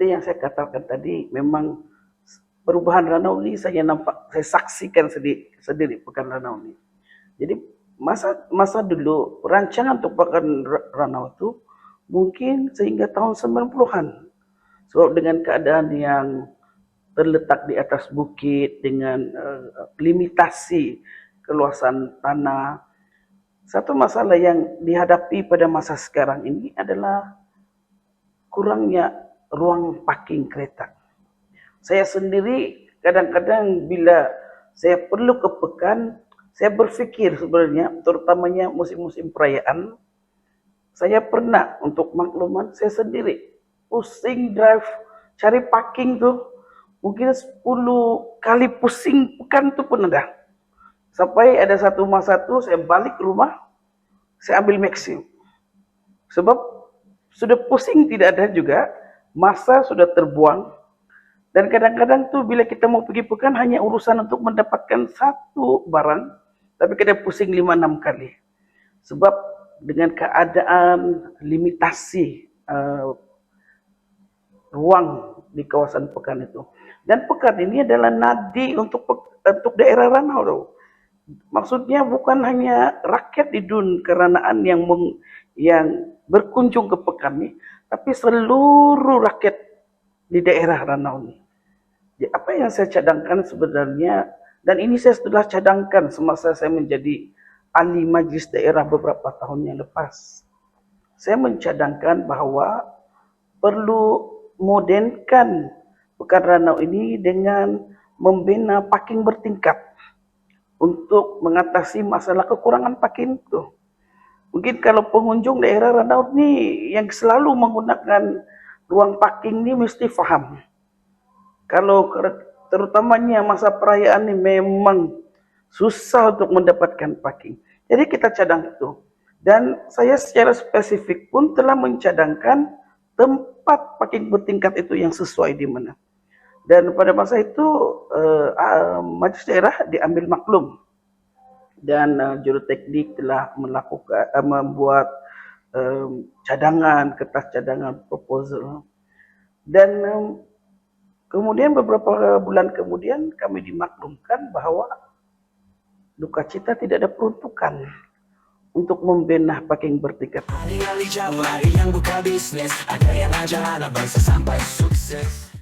seperti yang saya katakan tadi, memang perubahan Ranau ini saya saksikan sendiri Pekan Ranau ini. Jadi masa dulu rancangan untuk Pekan Ranau itu mungkin sehingga tahun 90-an. Sebab dengan keadaan yang terletak di atas bukit dengan limitasi keluasan tanah, satu masalah yang dihadapi pada masa sekarang ini adalah kurangnya ruang parking kereta. Saya sendiri kadang-kadang bila saya perlu ke Pekan, saya berfikir sebenarnya, terutamanya musim-musim perayaan, saya pernah untuk makluman, saya sendiri pusing drive, cari parking tuh, mungkin 10 kali pusing Pekan tu pun ada. Sampai ada satu masa tu saya balik ke rumah, saya ambil Maxim. Sebab sudah pusing tidak ada juga, masa sudah terbuang. Dan kadang-kadang tuh bila kita mau pergi Pekan hanya urusan untuk mendapatkan satu barang, tapi kita pusing 5-6 kali. Sebab dengan keadaan limitasi ruang di kawasan Pekan itu. Dan Pekan ini adalah nadi untuk daerah Ranau tuh. Maksudnya bukan hanya rakyat di Dun Keranaan yang berkunjung ke Pekan ini, tapi seluruh rakyat di daerah Ranau ini. Jadi, apa yang saya cadangkan sebenarnya, dan ini saya sudah cadangkan semasa saya menjadi ahli majlis daerah beberapa tahun yang lepas. Saya mencadangkan bahawa perlu modernkan Pekan Ranau ini dengan membina parking bertingkat untuk mengatasi masalah kekurangan parking itu. Mungkin kalau pengunjung daerah Ranau ini yang selalu menggunakan ruang parking ini mesti faham. Kalau terutamanya masa perayaan ini memang susah untuk mendapatkan parking. Jadi kita cadang itu. Dan saya secara spesifik pun telah mencadangkan tempat parking bertingkat itu yang sesuai di mana. Dan pada masa itu Majlis Daerah diambil maklum. Dan juruteknik telah membuat cadangan, kertas cadangan proposal. Dan kemudian beberapa bulan kemudian kami dimaklumkan bahawa duka cita tidak ada peruntukan untuk membina parking bertingkat. Alih-alih Jawa yang buka bisnis, ada yang ajar anak bangsa sampai sukses.